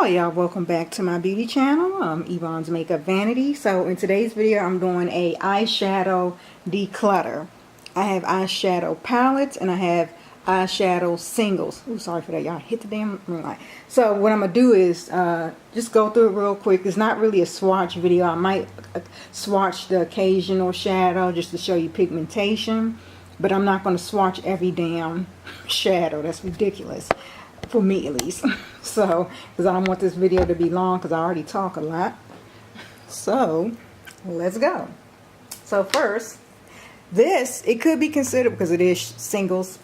y'all, welcome back to my beauty channel. Yvonne's Makeup Vanity. So in today's video I'm doing a eyeshadow declutter. I have eyeshadow palettes and I have eyeshadow singles. Ooh, sorry for that, y'all. Hit the damn ring light. So what I'm gonna do is just go through it real quick. It's not really a swatch video. I might swatch the occasional shadow just to show you pigmentation, but I'm not gonna swatch every damn shadow. That's ridiculous. For me at least. So, because I don't want this video to be long because I already talk a lot. So, let's go. So first, this, it could be considered, because it is singles.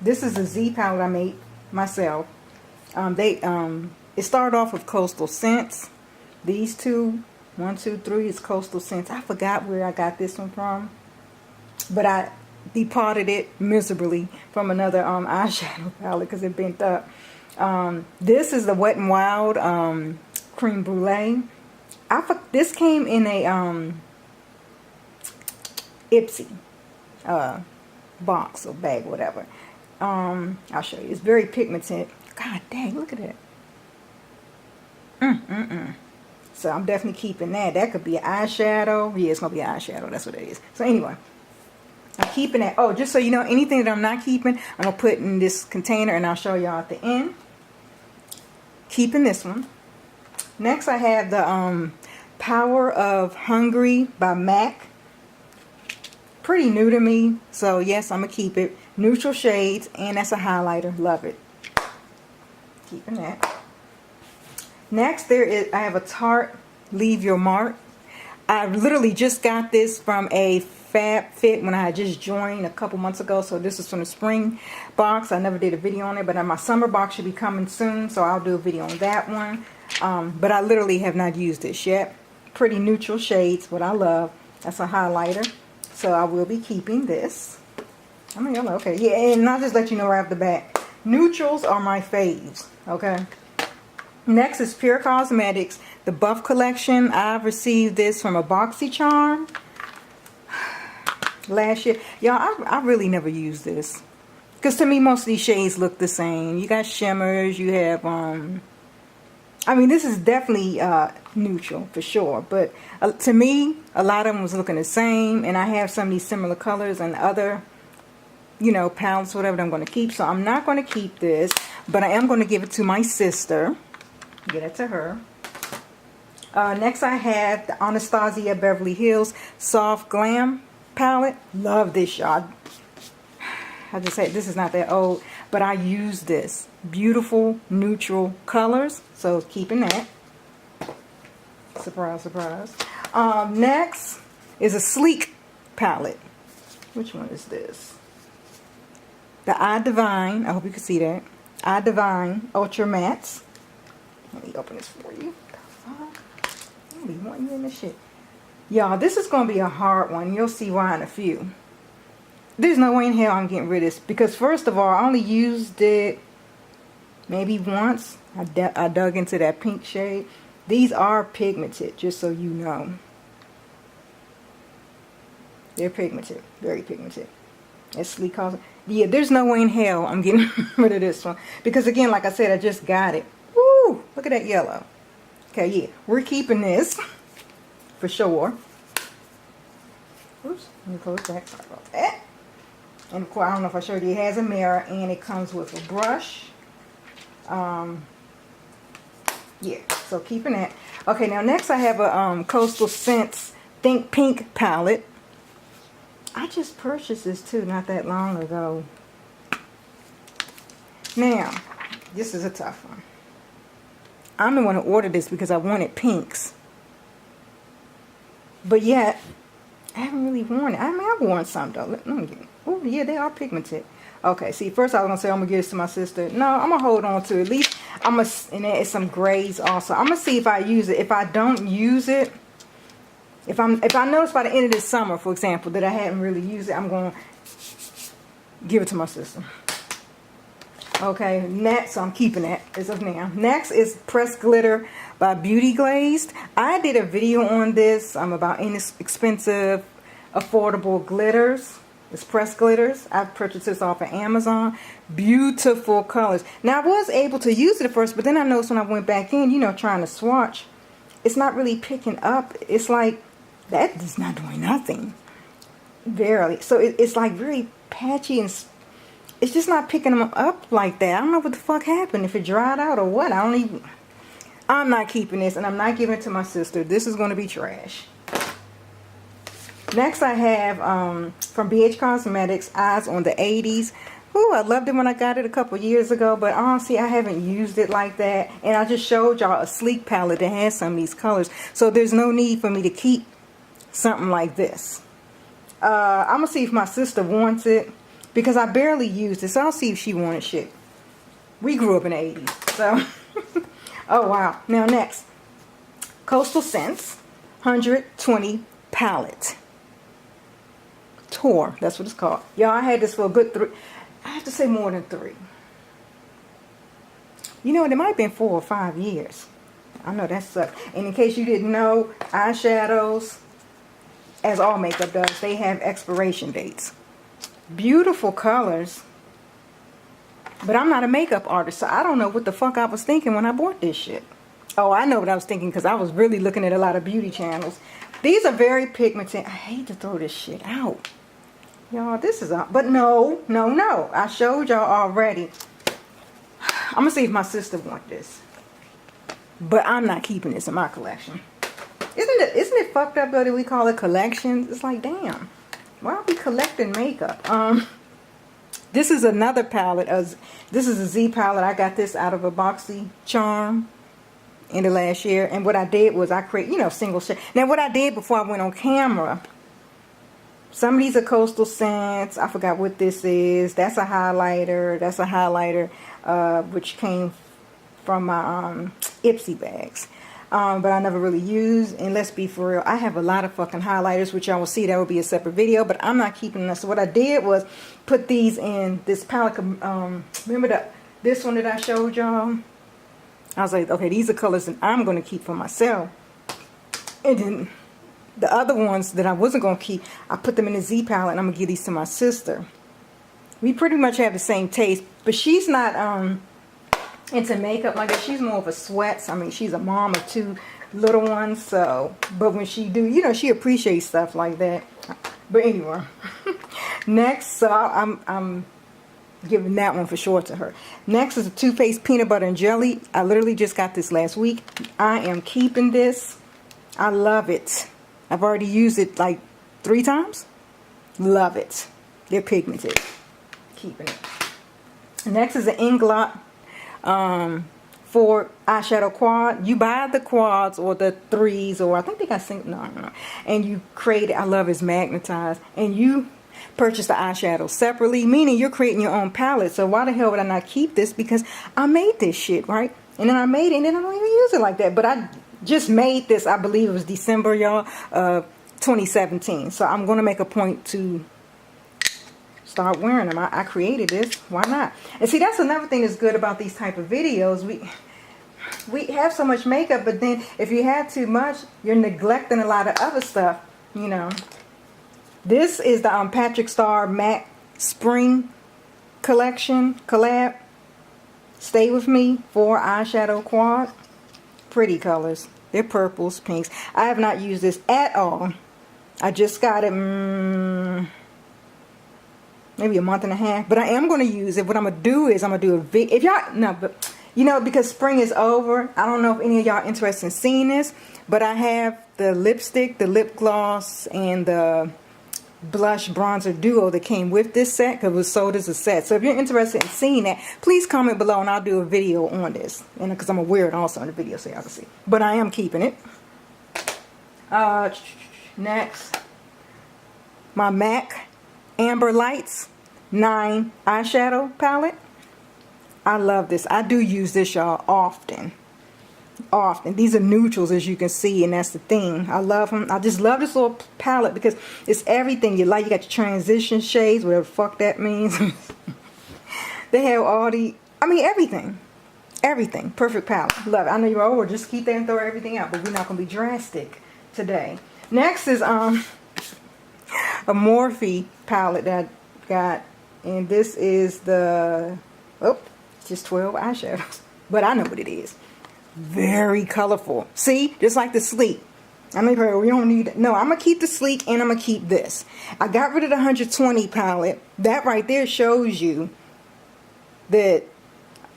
This is a Z palette I made myself. It started off with Coastal Scents. These two, 1, 2, 3 is Coastal Scents. I forgot where I got this one from. But I departed it miserably from another eyeshadow palette because it bent up. This is the Wet n Wild Cream Brulee. This came in a Ipsy box or bag, whatever. I'll show you. It's very pigmented. God dang, look at that. So I'm definitely keeping that. That could be an eyeshadow. Yeah, it's gonna be an eyeshadow. That's what it is. So anyway, I'm keeping that. Oh, just so you know, anything that I'm not keeping, I'm going to put in this container and I'll show y'all at the end. Keeping this one. Next, I have the Power of Hungry by MAC. Pretty new to me, so yes, I'm going to keep it. Neutral shades, and that's a highlighter. Love it. Keeping that. Next, I have a Tarte Leave Your Mark. I literally just got this from a Fab Fit when I had just joined a couple months ago. So this is from the spring box. I never did a video on it, but my summer box should be coming soon, so I'll do a video on that one. But I literally have not used this yet. Pretty neutral shades, what I love. That's a highlighter, so I will be keeping this. I mean, okay, yeah, and I'll just let you know right off the bat, neutrals are my faves. Okay. Next is Pure Cosmetics, the Buff Collection. I've received this from a BoxyCharm last year. Y'all, I really never used this. Because to me, most of these shades look the same. You got shimmers, you have, I mean, this is definitely neutral for sure. But to me, a lot of them was looking the same. And I have some of these similar colors and other, you know, palettes, whatever that I'm going to keep. So I'm not going to keep this. But I am going to give it to my sister. Get it to her. Next I have the Anastasia Beverly Hills Soft Glam palette. Love this, y'all. I just said this is not that old, but I use this. Beautiful neutral colors, so keeping that. Surprise, surprise. Next is a Sleek palette. Which one is this? The I Divine. I hope you can see that. I Divine Ultra Mattes. Let me open this for you. I be wanting you in this shit. Y'all, this is going to be a hard one. You'll see why in a few. There's no way in hell I'm getting rid of this. Because first of all, I only used it maybe once. I dug into that pink shade. These are pigmented, just so you know. They're pigmented. Very pigmented. It's Sleek Cosmetics. Yeah, there's no way in hell I'm getting rid of this one. Because again, like I said, I just got it. Woo! Look at that yellow. Okay, yeah, we're keeping this for sure. Oops, let me close that. Sorry about that. And of course, I don't know if I showed you, it has a mirror and it comes with a brush. Yeah, so keeping that. Okay, now next I have a Coastal Scents Think Pink palette. I just purchased this too not that long ago. Now, this is a tough one. I'm the one who ordered this because I wanted pinks. But yet, I haven't really worn it. I mean, I've worn some though. Let me get it. Oh, yeah, they are pigmented. Okay, see, first I was going to say I'm going to give this to my sister. No, I'm going to hold on to it. At least, and there is some grays also. I'm going to see if I use it. If I don't use it, if I notice by the end of this summer, for example, that I haven't really used it, I'm going to give it to my sister. Okay, next, so I'm keeping that as of now. Next is Pressed Glitter by Beauty Glazed. I did a video on this about inexpensive, affordable glitters. It's pressed glitters. I purchased this off of Amazon. Beautiful colors. Now, I was able to use it at first, but then I noticed when I went back in, you know, trying to swatch, it's not really picking up. It's like, that is not doing nothing. Barely. So it's like very patchy, and it's just not picking them up like that. I don't know what the fuck happened. If it dried out or what. I'm not keeping this, and I'm not giving it to my sister. This is going to be trash. Next, I have from BH Cosmetics, Eyes on the 80s. Ooh, I loved it when I got it a couple years ago, but honestly, I haven't used it like that. And I just showed y'all a sleek palette that has some of these colors. So there's no need for me to keep something like this. I'm going to see if my sister wants it, because I barely used it. So I'll see if she wanted shit. We grew up in the 80s, so... Oh, wow. Now, next. Coastal Scents 120 palette. Tour. That's what it's called. Y'all, I had this for a good 3. I have to say more than 3. You know, it might have been 4 or 5 years. I know that sucks. And in case you didn't know, eyeshadows, as all makeup does, they have expiration dates. Beautiful colors. But I'm not a makeup artist, so I don't know what the fuck I was thinking when I bought this shit. Oh, I know what I was thinking, because I was really looking at a lot of beauty channels. These are very pigmented. I hate to throw this shit out. Y'all, this is out. But no. I showed y'all already. I'm going to see if my sister wants this. But I'm not keeping this in my collection. Isn't it fucked up, though, that we call it collections? It's like, damn. Why are we collecting makeup? This is another palette. This is a Z palette. I got this out of a Boxy Charm in the last year. And what I did was I create, you know, single shade. Now, what I did before I went on camera, some of these are Coastal Scents. I forgot what this is. That's a highlighter. That's a highlighter, which came from my Ipsy bags. But I never really used. And let's be for real, I have a lot of fucking highlighters, which y'all will see. That will be a separate video. But I'm not keeping them. So what I did was put these in this palette. Remember this one that I showed y'all? I was like, okay, these are colors that I'm going to keep for myself. And then the other ones that I wasn't going to keep, I put them in the Z palette, and I'm going to give these to my sister. We pretty much have the same taste. But she's not... into makeup like that. She's more of a sweats. I mean, she's a mom of 2 little ones, so, but when she do, you know, she appreciates stuff like that. But anyway, next, so I'm giving that one for sure to her. Next is a Too Faced Peanut Butter and Jelly. I literally just got this last week. I am keeping this. I love it. I've already used it like 3 times. Love it. They're pigmented. Keeping it. Next is an Inglot for eyeshadow quad. You buy the quads or the 3s, or I think they got single, no, and you create it. I love it's magnetized, and you purchase the eyeshadow separately, meaning you're creating your own palette. So why the hell would I not keep this? Because I made this shit, right? And then I made it, and then I don't even use it like that. But I just made this, I believe it was December, y'all, 2017. So I'm going to make a point to start wearing them. I created this. Why not? And see, that's another thing that's good about these type of videos. We have so much makeup, but then if you have too much, you're neglecting a lot of other stuff, you know. This is the Patrick Star Matte Spring Collection collab. Stay With Me 4 eyeshadow quad. Pretty colors. They're purples, pinks. I have not used this at all. I just got it maybe a month and a half, but I am going to use it. What I'm going to do is I'm going to do a video. If y'all, no, but you know, because spring is over, I don't know if any of y'all interested in seeing this, but I have the lipstick, the lip gloss, and the blush bronzer duo that came with this set, because it was sold as a set. So if you're interested in seeing that, please comment below and I'll do a video on this, and because I'm going to wear it also in the video so y'all can see. But I am keeping it. Next, my MAC Amber Lights 9 eyeshadow palette. I love this. I do use this, y'all, often. These are neutrals, as you can see, and that's the thing. I love them. I just love this little palette because it's everything you like. You got your transition shades, whatever the fuck that means. They have all the, I mean, everything. Everything. Perfect palette. Love it. I know you're over. Just keep that and throw everything out, but we're not going to be drastic today. Next is a Morphe palette that I got. And this is the, oh, just 12 eyeshadows. But I know what it is. Very colorful. See, just like the Sleek. I mean, we don't need it. No, I'm going to keep the Sleek and I'm going to keep this. I got rid of the 120 palette. That right there shows you that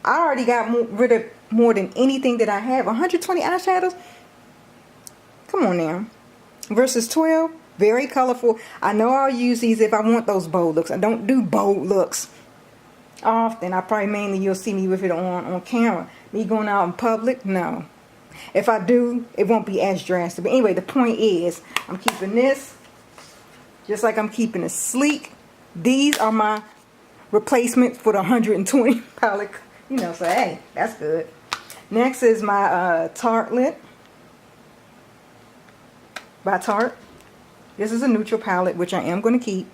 I already got rid of more than anything that I have. 120 eyeshadows? Come on now. Versus 12, very colorful. I know I'll use these if I want those bold looks. I don't do bold looks often. I probably mainly you'll see me with it on camera. Me going out in public, no. If I do, it won't be as drastic. But anyway, the point is, I'm keeping this just like I'm keeping the Sleek. These are my replacement for the 120 palette. You know, so hey, that's good. Next is my Tartelette by Tarte. This is a neutral palette, which I am going to keep.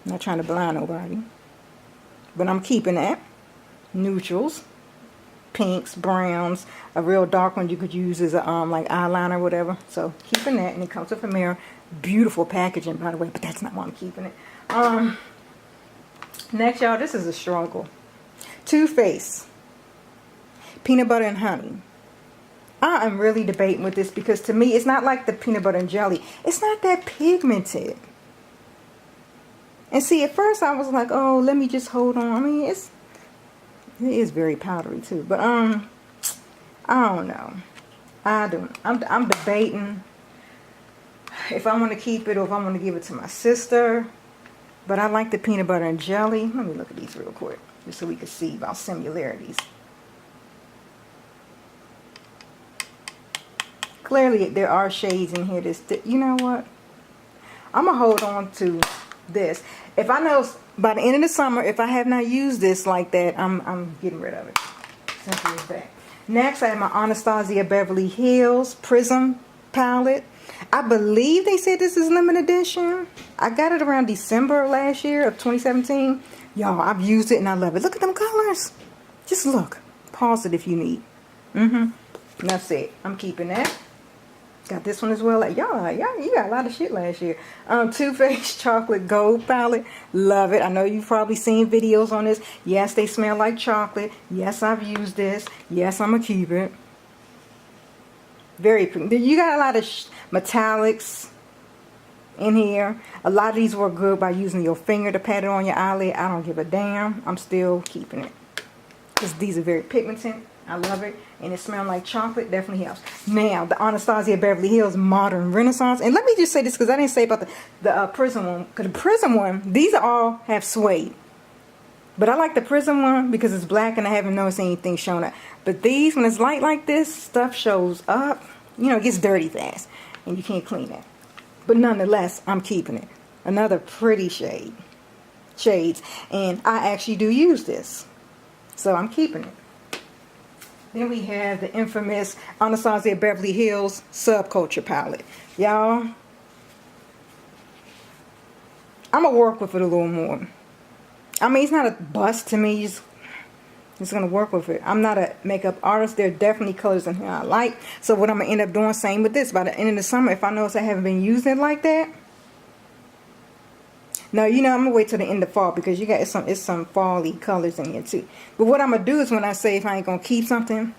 I'm not trying to blind nobody. But I'm keeping that. Neutrals. Pinks, browns, a real dark one you could use as a like eyeliner or whatever. So keeping that, and it comes with a mirror. Beautiful packaging, by the way, but that's not why I'm keeping it. Next, y'all, this is a struggle. Too Faced Peanut Butter and Honey. I am really debating with this because to me it's not like the peanut butter and jelly. It's not that pigmented. And see, at first I was like, oh, let me just hold on. I mean, it is very powdery too, but I don't know. I'm debating if I want to keep it or if I want to give it to my sister. But I like the peanut butter and jelly. Let me look at these real quick just so we can see about similarities. Clearly there are shades in here that, you know what, I'm gonna hold on to this. If I know by the end of the summer, if I have not used this like that, I'm getting rid of it. Simple as that. Next, I have my Anastasia Beverly Hills Prism palette. I believe they said this is limited edition. I got it around December last year of 2017. Y'all, I've used it and I love it. Look at them colors. Just look. Pause it if you need. That's it. I'm keeping that. Got this one as well. Like, y'all, you got a lot of shit last year. Too Faced Chocolate Gold Palette. Love it. I know you've probably seen videos on this. Yes, they smell like chocolate. Yes, I've used this. Yes, I'm going to keep it. Very pretty. You got a lot of metallics in here. A lot of these work good by using your finger to pat it on your eyelid. I don't give a damn. I'm still keeping it. Because these are very pigmented. I love it. And it smells like chocolate. Definitely helps. Now, the Anastasia Beverly Hills Modern Renaissance. And let me just say this because I didn't say about the Prism one. Because the Prism one, these all have suede. But I like the Prism one because it's black and I haven't noticed anything showing up. But these, when it's light like this, stuff shows up. You know, it gets dirty fast. And you can't clean it. But nonetheless, I'm keeping it. Another pretty shades. And I actually do use this. So I'm keeping it. Then we have the infamous Anastasia Beverly Hills Subculture palette. Y'all, I'm going to work with it a little more. I mean, it's not a bust to me. It's going to work with it. I'm not a makeup artist. There are definitely colors in here I like. So what I'm going to end up doing, same with this. By the end of the summer, if I notice I haven't been using it like that. No, you know, I'm going to wait till the end of fall because you got it's some fall-y colors in here too. But what I'm going to do is when I say if I ain't going to keep something,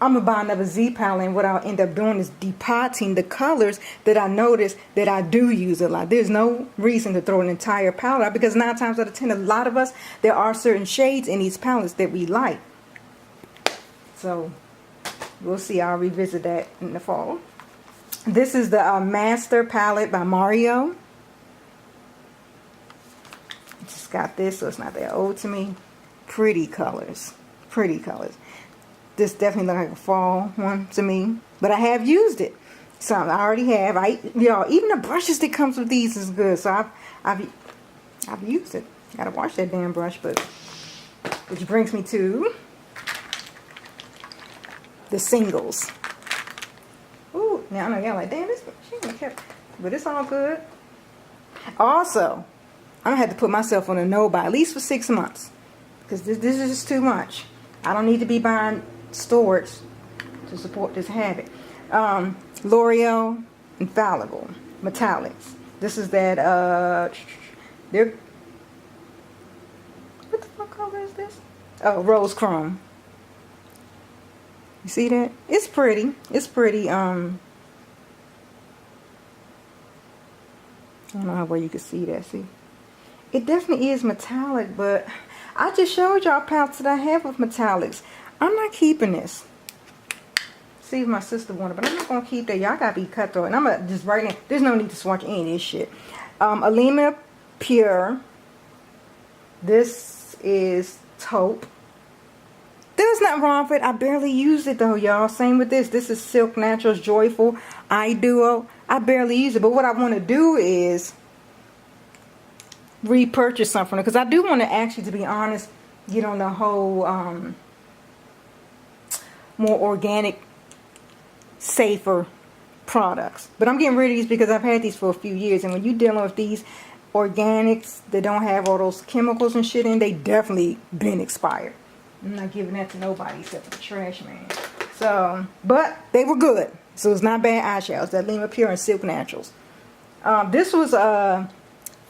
I'm going to buy another Z palette, and what I'll end up doing is depotting the colors that I notice that I do use a lot. There's no reason to throw an entire palette out because 9 times out of 10, a lot of us, there are certain shades in these palettes that we like. So, we'll see. I'll revisit that in the fall. This is the Master palette by Mario. Just got this, so it's not that old to me. Pretty colors. Pretty colors. This definitely looks like a fall one to me. But I have used it. So I already have. Y'all, even the brushes that comes with these is good. So I've used it. Gotta wash that damn brush, but which brings me to the singles. Ooh, now I know y'all like, damn, this she ain't kept, but it's all good. Also, I'm gonna have to put myself on a no buy at least for 6 months because this is just too much. I don't need to be buying storage to support this habit. L'Oreal Infallible Metallics. This is that, they're, what the fuck color is this? Oh, rose chrome. You see that? It's pretty. It's pretty, I don't know how well you can see that, see? It definitely is metallic, but I just showed y'all palettes that I have with metallics. I'm not keeping this. See if my sister wanted, but I'm not going to keep that. Y'all got to be cutthroat. And I'm going to just right now, there's no need to swatch any of this shit. Alima Pure. This is taupe. There's nothing wrong with it. I barely use it though, y'all. Same with this. This is Silk Naturals Joyful Eye Duo. I barely use it, but what I want to do is repurchase something, because I do want to actually, to be honest, get on the whole more organic, safer products. But I'm getting rid of these because I've had these for a few years, and when you're dealing with these organics that don't have all those chemicals and shit in, they definitely been expired. I'm not giving that to nobody except for the trash man. So, but they were good, so it's not bad eyeshadows. That Lima Pure and Silk Naturals. This was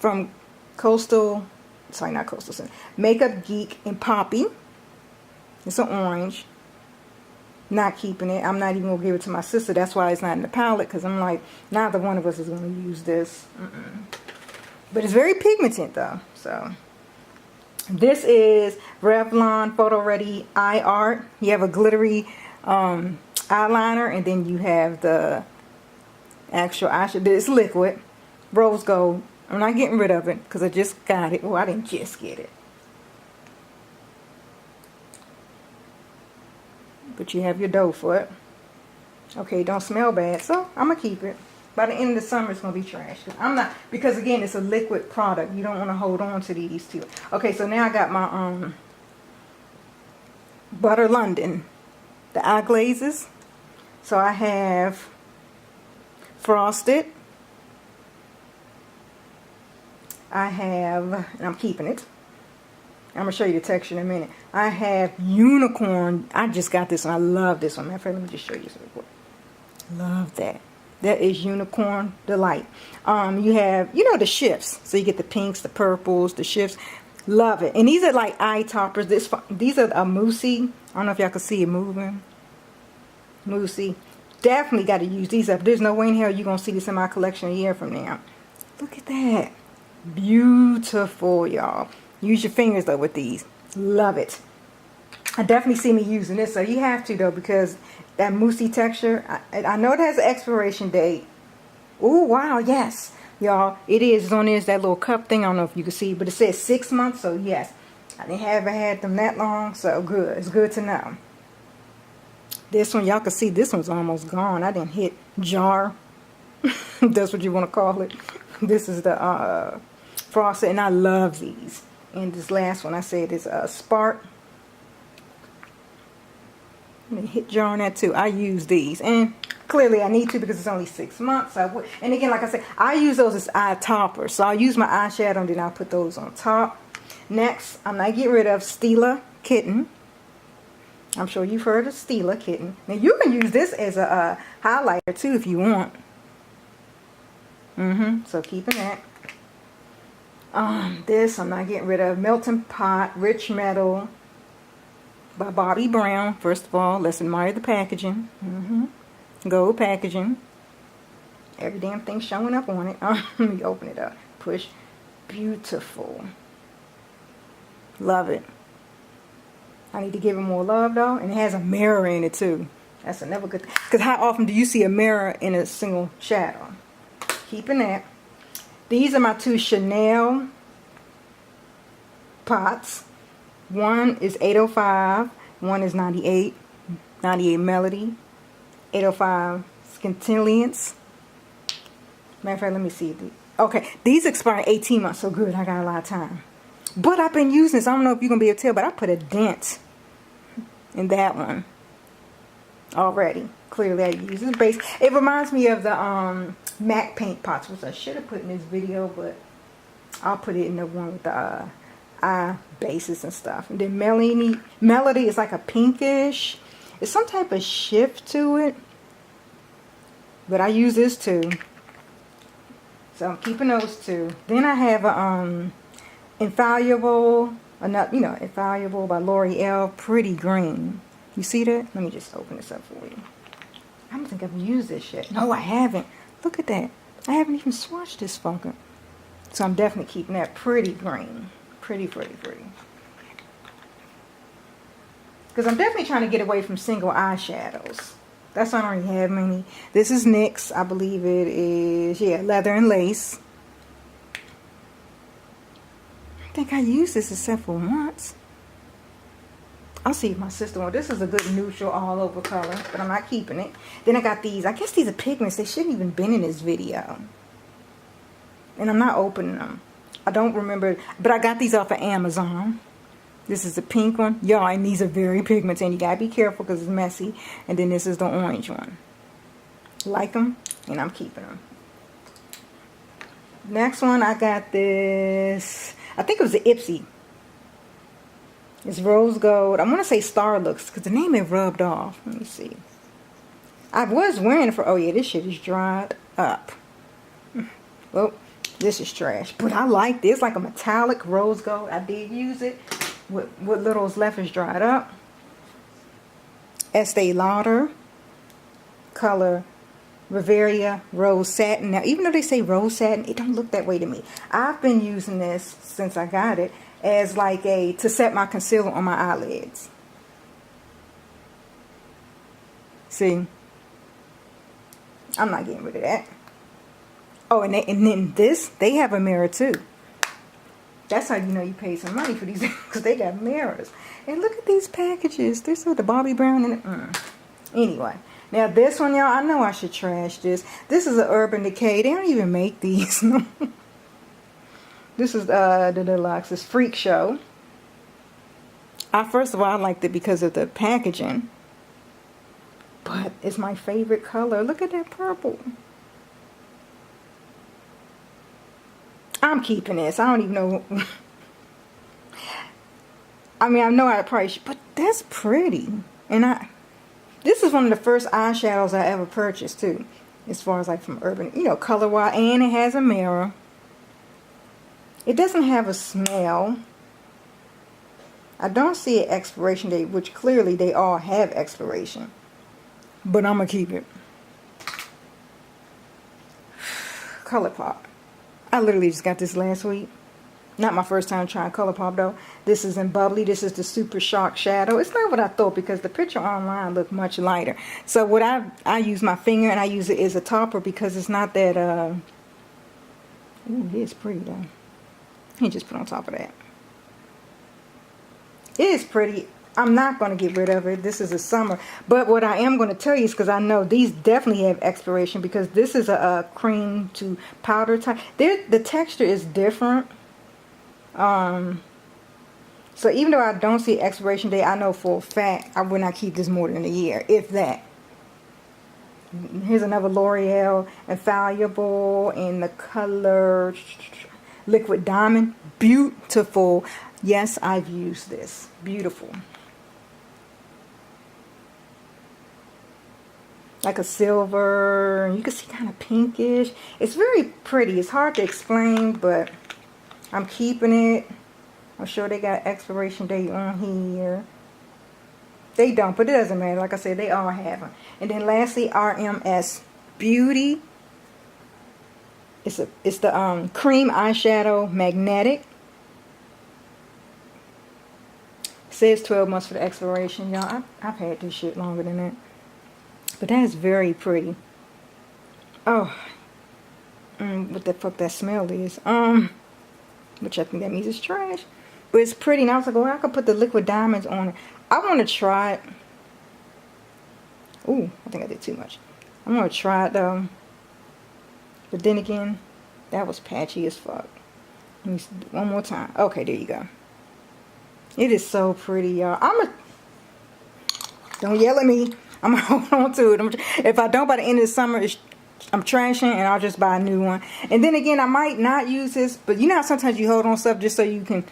from Coastal, sorry, not Coastal, Makeup Geek and Poppy. It's an orange. Not keeping it. I'm not even gonna give it to my sister. That's why it's not in the palette, because I'm like, neither one of us is gonna use this. But it's very pigmented though. So this is Revlon Photo Ready Eye Art. You have a glittery eyeliner, and then you have the actual eyeshadow. It's liquid, rose gold. I'm not getting rid of it because I just got it. Well, I didn't just get it. But you have your dough for it. Okay, don't smell bad, so I'm gonna keep it. By the end of the summer, it's gonna be trash. I'm not, because again, it's a liquid product. You don't want to hold on to these two. Okay, so now I got my Butter London, the eye glazes. So I have Frosted. I have, and I'm keeping it. I'm going to show you the texture in a minute. I have Unicorn. I just got this one. I love this one. Matter of fact, let me just show you some. Love that. That is Unicorn Delight. You have, you know, the shifts. So you get the pinks, the purples, the shifts. Love it. And these are like eye toppers. These are a moussey. I don't know if y'all can see it moving. Moussey. Definitely got to use these up. There's no way in hell you're going to see this in my collection a year from now. Look at that. Beautiful, y'all. Use your fingers though with these. Love it. I definitely see me using this, so you have to though, because that moussey texture, I know it has an expiration date. Oh wow, yes, y'all, it is. It's on there. It's that little cup thing. I don't know if you can see, but it says 6 months, so yes, I didn't have had them that long, so good. It's good to know. This one, y'all can see this one's almost gone. I didn't hit jar. That's what you want to call it. This is the Frosted, and I love these. And this last one I said is Spark. Let me hit jar on that too. I use these, and clearly I need to because it's only 6 months. And again, like I said, I use those as eye toppers. So I'll use my eyeshadow and then I'll put those on top. Next, I'm not getting rid of Stila Kitten. I'm sure you've heard of Stila Kitten. Now you can use this as a highlighter too if you want. So keeping that. This I'm not getting rid of. Melting Pot Rich Metal by Bobbi Brown. First of all, let's admire the packaging. Gold packaging. Every damn thing showing up on it. Let me open it up. Push. Beautiful. Love it. I need to give it more love though. And it has a mirror in it too. That's another good thing. Because how often do you see a mirror in a single shadow? Keeping that. These are my two Chanel pots. One is 805. One is 98. 98 Melody. 805 Scintilliance. Matter of fact, let me see. Okay, these expire 18 months. So good, I got a lot of time. But I've been using this. I don't know if you're going to be able to tell, but I put a dent in that one already. Clearly I use this base. It reminds me of the MAC paint pots, which I should have put in this video, but I'll put it in the one with the eye bases and stuff. And then Melody is like a pinkish. It's some type of shift to it. But I use this too. So I'm keeping those two. Then I have a Infallible, Infallible by L'Oreal, Pretty Green. You see that? Let me just open this up for you. I don't think I've used this yet. No, I haven't. Look at that. I haven't even swatched this fucker. So I'm definitely keeping that Pretty Green. Pretty. Because I'm definitely trying to get away from single eyeshadows. That's why I don't really have many. This is NYX. I believe it is, yeah, Leather and Lace. I think I used this except for once. I'll see if my sister wants. This is a good neutral all over color, but I'm not keeping it. Then I got these. I guess these are pigments. They shouldn't even been in this video. And I'm not opening them. I don't remember, but I got these off of Amazon. This is the pink one. Y'all, and these are very pigmented, and you gotta be careful because it's messy. And then this is the orange one. Like them, and I'm keeping them. Next one, I got this. I think it was the Ipsy. It's rose gold. I want to say Starlooks because the name had rubbed off. Let me see. I was wearing it for. Oh yeah, this shit is dried up. Well, this is trash, but I like this. Like a metallic rose gold. I did use it. What little is left is dried up. Estee Lauder color Riviera Rose Satin. Now, even though they say Rose Satin, it don't look that way to me. I've been using this since I got it as like to set my concealer on my eyelids. See, I'm not getting rid of that. Oh, and then this, they have a mirror too. That's how you know you pay some money for these, because they got mirrors. And look at these packages. They're so the Bobbi Brown in it. Anyway, now this one, y'all, I know I should trash this. This is an Urban Decay. They don't even make these. This is the deluxe. It's Freak Show. First of all, I liked it because of the packaging. But it's my favorite color. Look at that purple. I'm keeping this. I don't even know. I mean, I know I probably should, but that's pretty. And this is one of the first eyeshadows I ever purchased too. As far as like from Urban, color wise. And it has a mirror. It doesn't have a smell. I don't see an expiration date, which clearly they all have expiration. But I'm going to keep it. ColourPop. I literally just got this last week. Not my first time trying ColourPop though. This is in Bubbly. This is the Super Shock Shadow. It's not what I thought because the picture online looked much lighter. So what I use my finger and I use it as a topper because it's not that ooh, it is pretty though. Let me just put on top of that. It is pretty. I'm not going to get rid of it. This is a summer. But what I am going to tell you is because I know these definitely have expiration because this is a cream to powder type. The texture is different. So even though I don't see expiration date, I know for a fact I will not keep this more than a year, if that. Here's another L'Oreal Infallible in the color Liquid Diamond. Beautiful. Yes, I've used this. Beautiful. Like a silver. You can see kind of pinkish. It's very pretty. It's hard to explain, but I'm keeping it. I'm sure they got expiration date on here. They don't, but it doesn't matter. Like I said, they all have them. And then lastly, RMS Beauty. It's the cream eyeshadow magnetic. It says 12 months for the expiration, y'all. I've had this shit longer than that. But that is very pretty. Oh, what the fuck that smell is? Which I think that means it's trash. But it's pretty. And I was like, oh, I could put the liquid diamonds on it. I want to try it. Ooh, I think I did too much. I'm going to try it though. But then again, that was patchy as fuck. Let me see, one more time. Okay, there you go. It is so pretty, y'all. Don't yell at me. I'm going to hold on to it. If I don't by the end of the summer, I'm trashing and I'll just buy a new one. And then again, I might not use this. But you know how sometimes you hold on stuff just so you can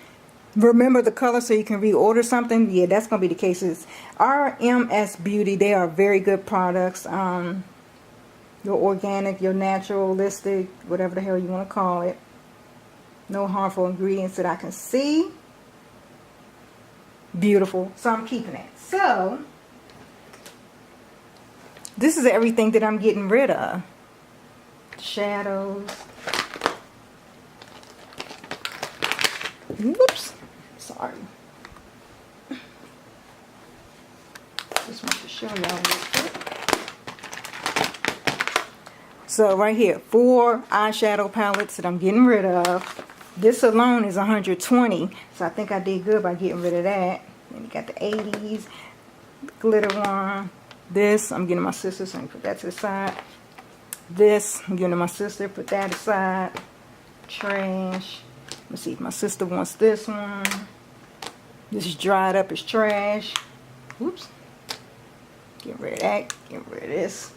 remember the color so you can reorder something? Yeah, that's going to be the case. It's RMS Beauty. They are very good products. The your organic, your naturalistic, whatever the hell you want to call it. No harmful ingredients that I can see. Beautiful. So I'm keeping it. So this is everything that I'm getting rid of. Shadows. Whoops. Sorry. Just want to show y'all real quick. So right here, 4 eyeshadow palettes that I'm getting rid of. This alone is 120, so I think I did good by getting rid of that. Then you got the 80s, glitter one. This, I'm giving to my sister, so I'm going to put that to the side. This, I'm giving to my sister, put that aside. Trash. Let's see if my sister wants this one. This is dried up, it's trash. Oops. Get rid of that, get rid of this.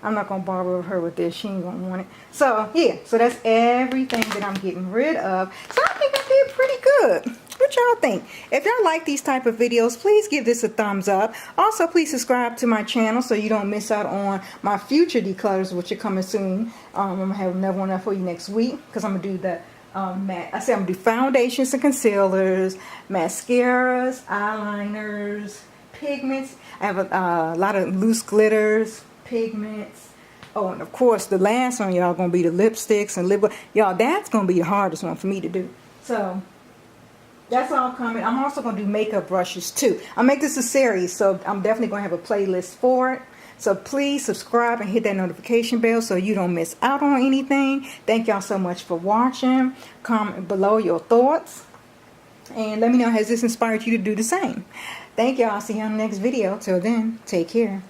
I'm not going to bother her with this. She ain't going to want it. So, yeah. So, that's everything that I'm getting rid of. So, I think I did pretty good. What y'all think? If y'all like these type of videos, please give this a thumbs up. Also, please subscribe to my channel so you don't miss out on my future declutters, which are coming soon. I'm going to have another one up for you next week. Because I'm going to do the, I'm going to do foundations and concealers, mascaras, eyeliners, pigments. I have a lot of loose glitters. Pigments. Oh, and of course the last one, y'all, gonna be the lipsticks and lip. Y'all, that's gonna be the hardest one for me to do. So that's all coming. I'm also gonna do makeup brushes too. I'll make this a series, so I'm definitely gonna have a playlist for it. So please subscribe and hit that notification bell so you don't miss out on anything. Thank y'all so much for watching. Comment below your thoughts and let me know, has this inspired you to do the same? Thank y'all. I'll see you on the next video. Till then, take care.